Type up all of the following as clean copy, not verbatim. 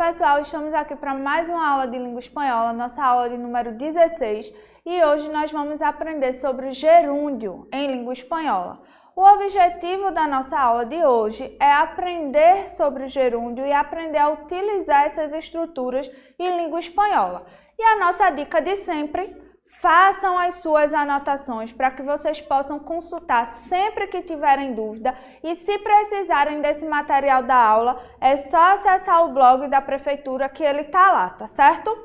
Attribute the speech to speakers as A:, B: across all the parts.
A: pessoal, estamos aqui para mais uma aula de língua espanhola, nossa aula de número 16, e hoje nós vamos aprender sobre gerúndio em língua espanhola. O objetivo da nossa aula de hoje é aprender sobre o gerúndio e aprender a utilizar essas estruturas em língua espanhola. E a nossa dica de sempre: façam as suas anotações para que vocês possam consultar sempre que tiverem dúvida, e se precisarem desse material da aula, é só acessar o blog da prefeitura que ele está lá, tá certo?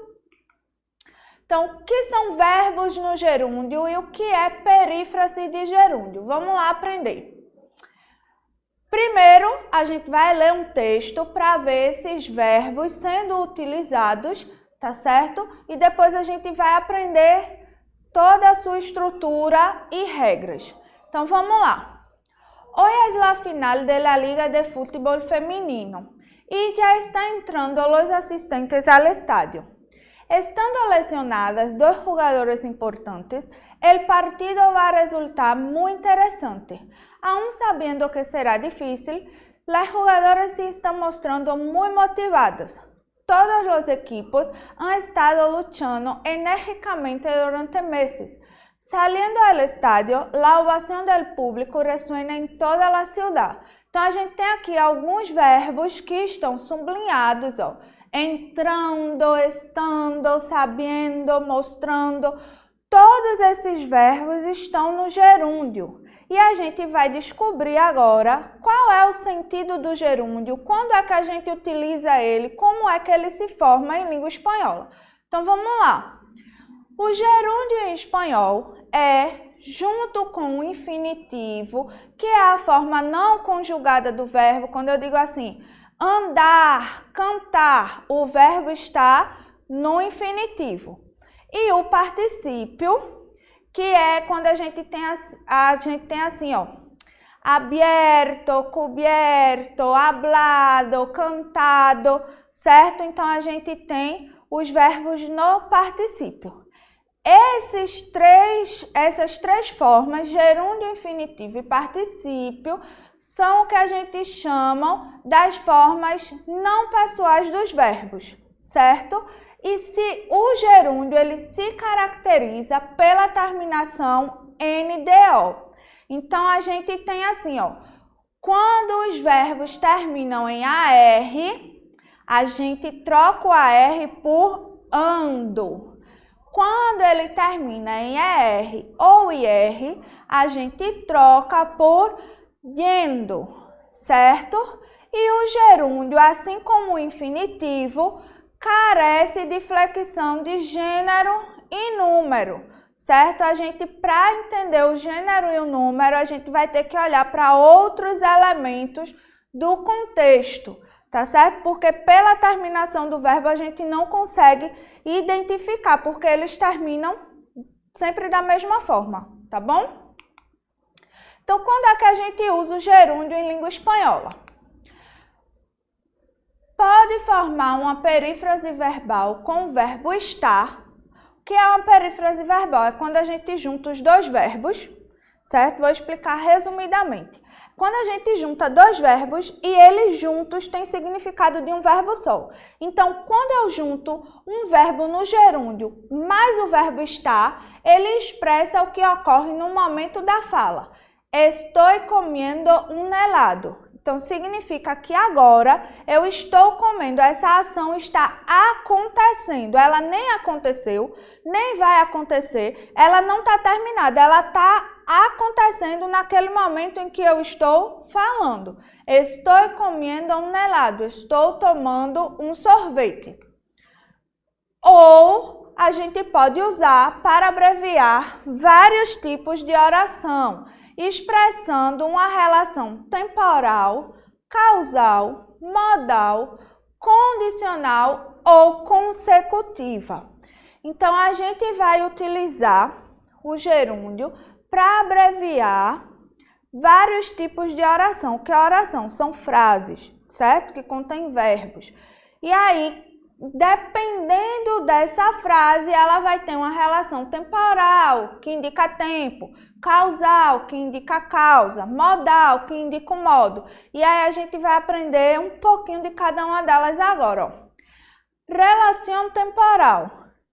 A: Então, o que são verbos no gerúndio e o que é perífrase de gerúndio? Vamos lá aprender. Primeiro, a gente vai ler um texto para ver esses verbos sendo utilizados, tá certo? E depois a gente vai aprender toda a sua estrutura e regras. Então vamos lá. Hoy es la final de la Liga de Fútbol Femenino y ya están entrando los asistentes al estadio. Estando lesionadas dos jugadores importantes, el partido va a resultar muy interesante. Aún sabiendo que será difícil, las jugadoras se están mostrando muy motivadas. Todos los equipos han estado luchando enérgicamente durante meses. Saliendo del estadio, la ovación del público resuena en toda la ciudad. Então, a gente tem aqui alguns verbos que estão sublinhados, ó. Entrando, estando, sabendo, mostrando. Todos esses verbos estão no gerúndio. E a gente vai descobrir agora qual é o sentido do gerúndio, quando é que a gente utiliza ele, como é que ele se forma em língua espanhola. Então vamos lá. O gerúndio em espanhol é junto com o infinitivo, que é a forma não conjugada do verbo. Quando eu digo assim, andar, cantar, o verbo está no infinitivo. E o particípio, que é quando a gente tem assim, ó, abierto, cubierto, hablado, cantado, certo? Então, a gente tem os verbos no particípio. Essas três formas, gerúndio, infinitivo e particípio, são o que a gente chama das formas não pessoais dos verbos, certo? E se o gerúndio ele se caracteriza pela terminação NDO. Então, a gente tem assim, ó, quando os verbos terminam em AR, a gente troca o AR por ando. Quando ele termina em ER ou IR, a gente troca por yendo, certo? E o gerúndio, assim como o infinitivo, carece de flexão de gênero e número, certo? A gente, para entender o gênero e o número, a gente vai ter que olhar para outros elementos do contexto, tá certo? Porque pela terminação do verbo a gente não consegue identificar, porque eles terminam sempre da mesma forma, tá bom? Então, quando é que a gente usa o gerúndio em língua espanhola? Pode formar uma perífrase verbal com o verbo estar. O que é uma perífrase verbal? É quando a gente junta os dois verbos, certo? Vou explicar resumidamente. Quando a gente junta dois verbos e eles juntos têm significado de um verbo só. Então, quando eu junto um verbo no gerúndio mais o verbo estar, ele expressa o que ocorre no momento da fala. Estou comendo um helado. Então, significa que agora eu estou comendo, essa ação está acontecendo. Ela nem aconteceu, nem vai acontecer, ela não está terminada, ela está acontecendo naquele momento em que eu estou falando. Estou comendo um helado, estou tomando um sorvete. Ou a gente pode usar para abreviar vários tipos de oração, expressando uma relação temporal, causal, modal, condicional ou consecutiva. Então, a gente vai utilizar o gerúndio para abreviar vários tipos de oração. O que é oração? São frases, certo? Que contêm verbos. E aí, dependendo dessa frase, ela vai ter uma relação temporal, que indica tempo, causal, que indica causa, modal, que indica o modo. E aí a gente vai aprender um pouquinho de cada uma delas agora, ó. Relação temporal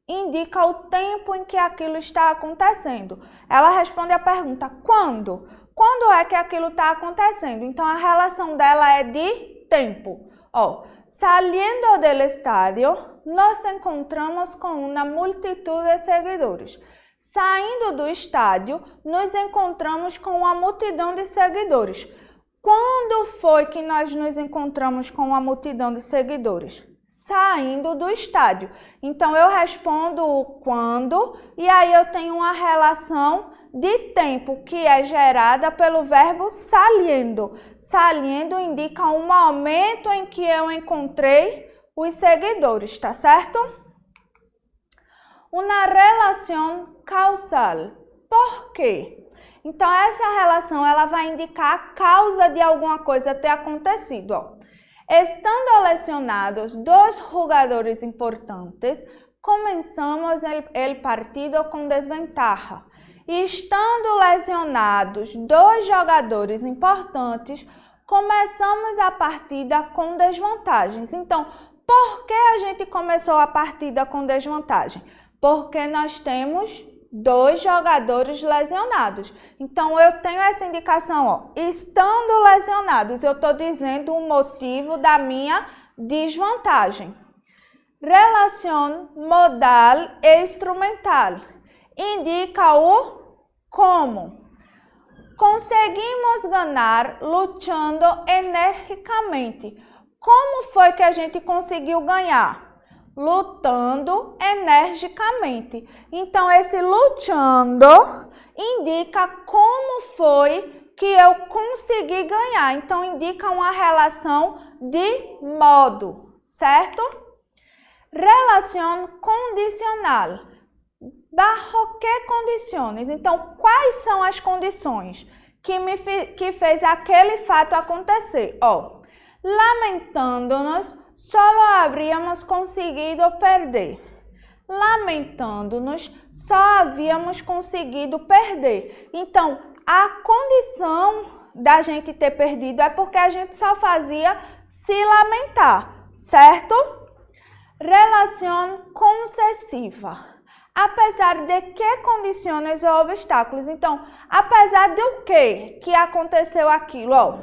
A: indica o tempo em que aquilo está acontecendo. Ela responde a pergunta, quando? Quando é que aquilo está acontecendo? Então, a relação dela é de tempo. Saliendo del estadio, nos encontramos com uma multitud de seguidores. Saindo do estádio, nos encontramos com uma multidão de seguidores. Quando foi que nós nos encontramos com uma multidão de seguidores? Saindo do estádio. Então, eu respondo o quando e aí eu tenho uma relação de tempo que é gerada pelo verbo saliendo. Saliendo indica um momento em que eu encontrei os seguidores, tá certo? Uma relação causal. Por quê? Então, essa relação ela vai indicar a causa de alguma coisa ter acontecido. Estando lesionados dois jogadores importantes, começamos o partido com desventaja. Estando lesionados dois jogadores importantes, começamos a partida com desvantagens. Então, por que a gente começou a partida com desvantagem? Porque nós temos dois jogadores lesionados. Então, eu tenho essa indicação, estando lesionados, eu estou dizendo o motivo da minha desvantagem. Relação modal e instrumental indica o como. Conseguimos ganhar lutando energicamente. Como foi que a gente conseguiu ganhar? Lutando energicamente. Então, esse lutando indica como foi que eu consegui ganhar. Então, indica uma relação de modo, certo? Relação condicional. Bajo que condições? Então, quais são as condições que fez aquele fato acontecer? Lamentando-nos, só havíamos conseguido perder. Lamentando-nos, só havíamos conseguido perder. Então, a condição da gente ter perdido é porque a gente só fazia se lamentar, certo? Relação concessiva. Apesar de que condições ou obstáculos. Então, apesar do que aconteceu aquilo?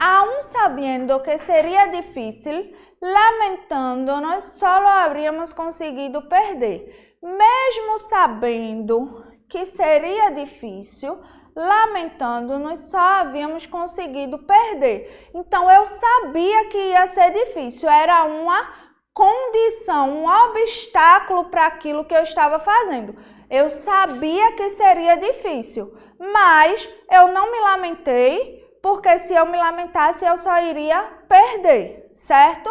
A: Aún sabendo que seria difícil, lamentando-nos, só havíamos conseguido perder. Mesmo sabendo que seria difícil, lamentando-nos, só havíamos conseguido perder. Então, eu sabia que ia ser difícil, era uma condição, um obstáculo para aquilo que eu estava fazendo. Eu sabia que seria difícil, mas eu não me lamentei, porque se eu me lamentasse, eu só iria perder, certo?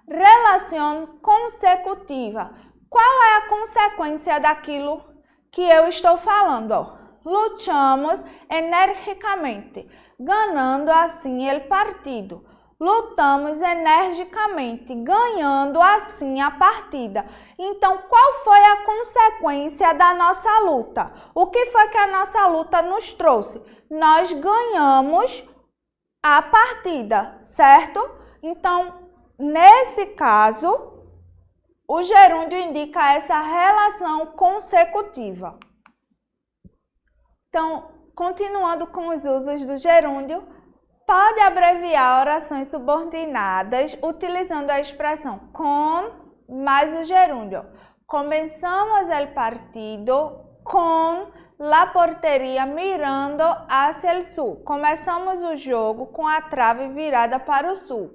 A: Relação consecutiva. Qual é a consequência daquilo que eu estou falando? Lutamos energicamente, ganhando assim o partido. Lutamos energicamente, ganhando assim a partida. Então, qual foi a consequência da nossa luta? O que foi que a nossa luta nos trouxe? Nós ganhamos a partida, certo? Então, nesse caso, o gerúndio indica essa relação consecutiva. Então, continuando com os usos do gerúndio, pode abreviar orações subordinadas utilizando a expressão com mais o gerúndio. Comenzamos el partido com la portería mirando hacia el sur. Começamos o jogo com a trave virada para o sul.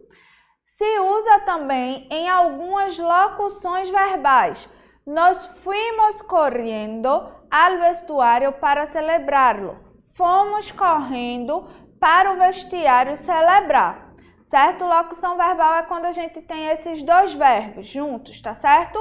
A: Se usa também em algumas locuções verbais. Nos fuimos correndo al vestuário para celebrarlo. Fomos correndo para o vestiário celebrar, certo? Locução verbal é quando a gente tem esses dois verbos juntos, tá certo?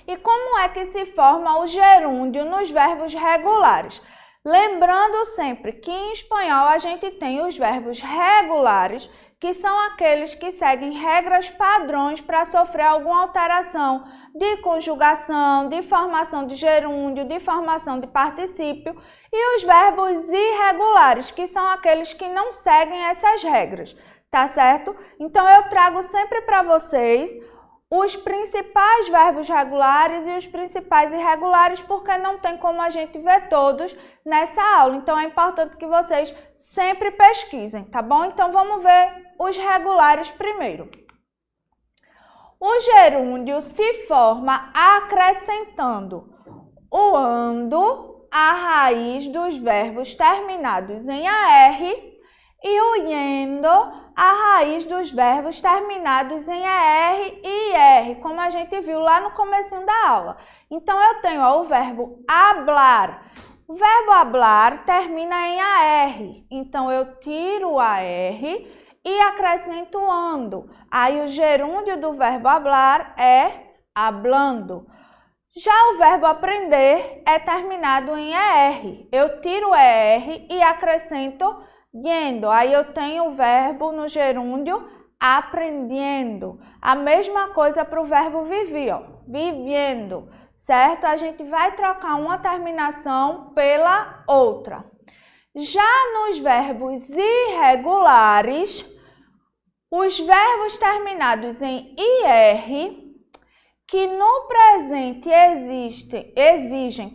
A: E como é que se forma o gerúndio nos verbos regulares? Lembrando sempre que em espanhol a gente tem os verbos regulares, que são aqueles que seguem regras padrões para sofrer alguma alteração de conjugação, de formação de gerúndio, de formação de particípio, e os verbos irregulares, que são aqueles que não seguem essas regras, tá certo? Então, eu trago sempre para vocês os principais verbos regulares e os principais irregulares, porque não tem como a gente ver todos nessa aula. Então, é importante que vocês sempre pesquisem, tá bom? Então, vamos ver os regulares primeiro. O gerúndio se forma acrescentando o ando à raiz dos verbos terminados em AR e o yendo à raiz dos verbos terminados em ER e IR, como a gente viu lá no comecinho da aula. Então, eu tenho o verbo hablar. O verbo hablar termina em AR, então eu tiro o AR e acrescento ando. Aí o gerúndio do verbo hablar é hablando. Já o verbo aprender é terminado em ER. Eu tiro o ER e acrescento yendo. Aí eu tenho o verbo no gerúndio aprendendo. A mesma coisa para o verbo viver, ó, vivendo, certo? A gente vai trocar uma terminação pela outra. Já nos verbos irregulares, os verbos terminados em IR, que no presente exigem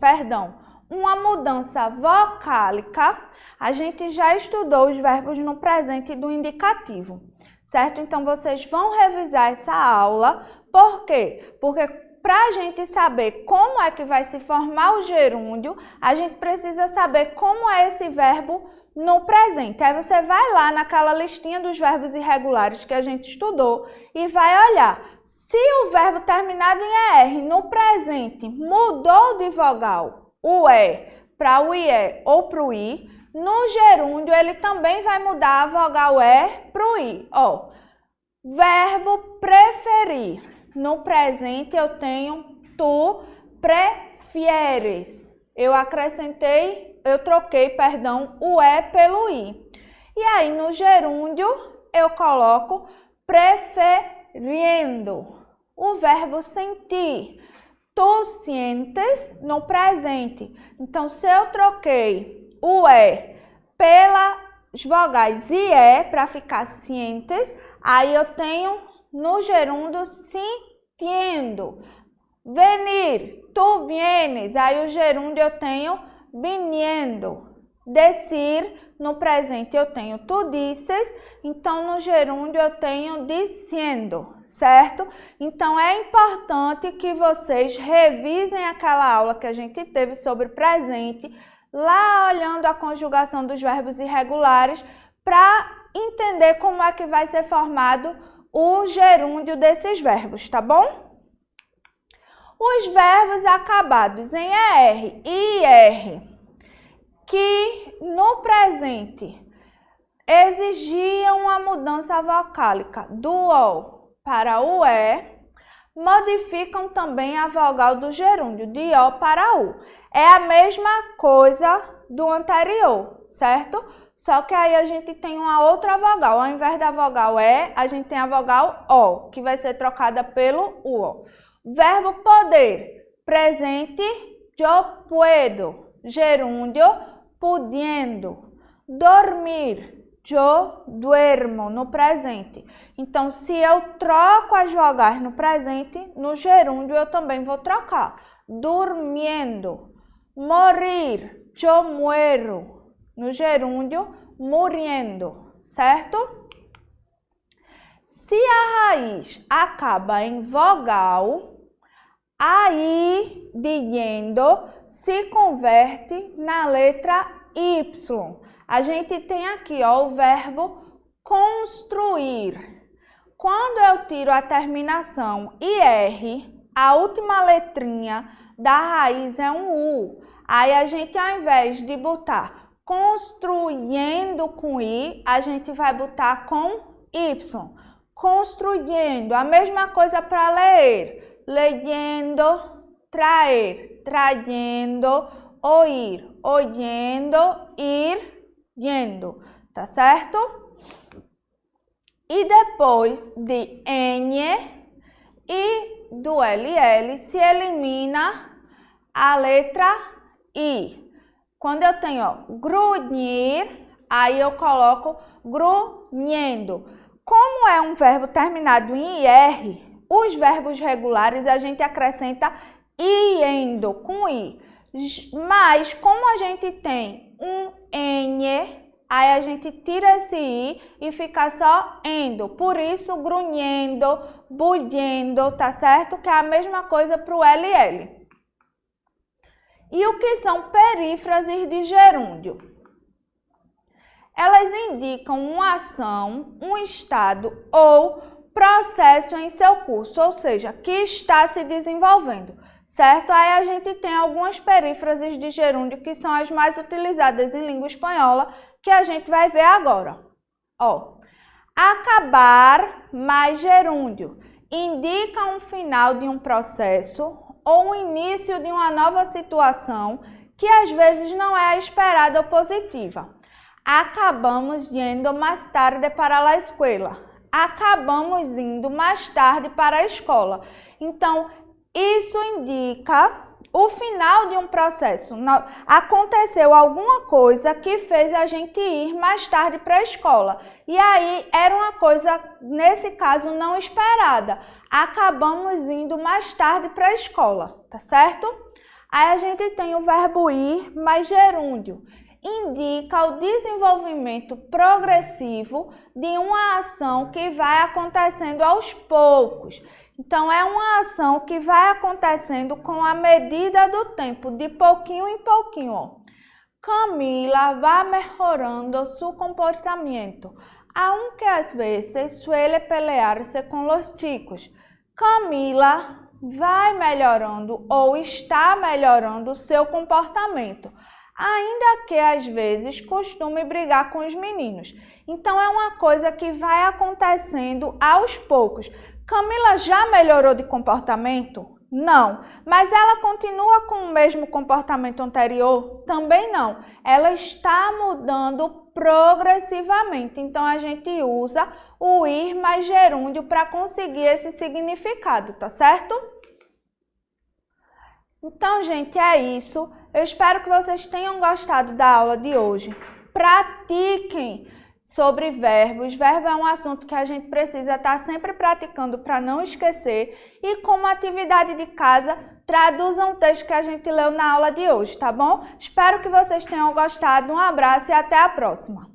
A: uma mudança vocálica, a gente já estudou os verbos no presente do indicativo, certo? Então, vocês vão revisar essa aula. Por quê? Porque para a gente saber como é que vai se formar o gerúndio, a gente precisa saber como é esse verbo no presente. Aí você vai lá naquela listinha dos verbos irregulares que a gente estudou e vai olhar. Se o verbo terminado em ER no presente mudou de vogal, o E para o IE ou para o I, no gerúndio ele também vai mudar a vogal E para o I. Ó, verbo preferir. No presente eu tenho tu prefieres. Eu troquei o E pelo I. E aí no gerúndio eu coloco preferindo. O verbo sentir. Tu sientes no presente. Então, se eu troquei o E pelas vogais IE para ficar sientes, aí eu tenho no gerúndio sintiendo. Venir, tu vienes, aí o gerúndio eu tenho viniendo. Decir, no presente eu tenho tu disses, então no gerúndio eu tenho diciendo, certo? Então é importante que vocês revisem aquela aula que a gente teve sobre presente, lá olhando a conjugação dos verbos irregulares, para entender como é que vai ser formado o gerúndio desses verbos, tá bom? Os verbos acabados em ER e IR, que no presente exigiam uma mudança vocálica do O para o E, modificam também a vogal do gerúndio, de O para U. É a mesma coisa do anterior, certo? Só que aí a gente tem uma outra vogal. Ao invés da vogal E, a gente tem a vogal O, que vai ser trocada pelo U. Verbo poder, presente, yo puedo, gerúndio, pudiendo. Dormir, yo duermo, no presente. Então, se eu troco as vogais no presente, no gerúndio eu também vou trocar. Durmiendo. Morir, yo muero, no gerúndio, muriendo, certo? Se a raiz acaba em vogal, aí de yendo se converte na letra Y. A gente tem aqui ó, o verbo construir. Quando eu tiro a terminação IR, a última letrinha da raiz é um U. Aí a gente, ao invés de botar construindo com I, a gente vai botar com Y. Construindo, a mesma coisa para ler. Leyendo, traer, trayendo, oír, oyendo, ir, yendo, tá certo? E depois de N e do LL se elimina a letra I. Quando eu tenho ó, grunhir, aí eu coloco grunhendo. Como é um verbo terminado em IR, os verbos regulares a gente acrescenta iendo, com I. Mas como a gente tem um N, aí a gente tira esse I e fica só endo. Por isso, grunhendo, budendo, tá certo? Que é a mesma coisa para o LL. E o que são perífrases de gerúndio? Elas indicam uma ação, um estado ou processo em seu curso, ou seja, que está se desenvolvendo, certo? Aí a gente tem algumas perífrases de gerúndio que são as mais utilizadas em língua espanhola, que a gente vai ver agora. Ó, acabar mais gerúndio indica um final de um processo ou o início de uma nova situação que às vezes não é a esperada ou positiva. Acabamos indo mais tarde para a escola. Acabamos indo mais tarde para a escola. Então, isso indica o final de um processo. Aconteceu alguma coisa que fez a gente ir mais tarde para a escola. E aí, era uma coisa, nesse caso, não esperada. Acabamos indo mais tarde para a escola, tá certo? Aí a gente tem o verbo ir mais gerúndio. Indica o desenvolvimento progressivo de uma ação que vai acontecendo aos poucos. Então, é uma ação que vai acontecendo com a medida do tempo, de pouquinho em pouquinho. Ó. Camila va mejorando su comportamiento, aunque às vezes suele pelearse com los chicos. Camila vai melhorando ou está melhorando o seu comportamento, ainda que às vezes costume brigar com os meninos. Então, é uma coisa que vai acontecendo aos poucos. Camila já melhorou de comportamento? Não. Mas ela continua com o mesmo comportamento anterior? Também não. Ela está mudando progressivamente. Então, a gente usa o ir mais gerúndio para conseguir esse significado, tá certo? Então, gente, é isso. Eu espero que vocês tenham gostado da aula de hoje. Pratiquem sobre verbos. Verbo é um assunto que a gente precisa estar sempre praticando para não esquecer. E como atividade de casa, traduzam o texto que a gente leu na aula de hoje, tá bom? Espero que vocês tenham gostado. Um abraço e até a próxima!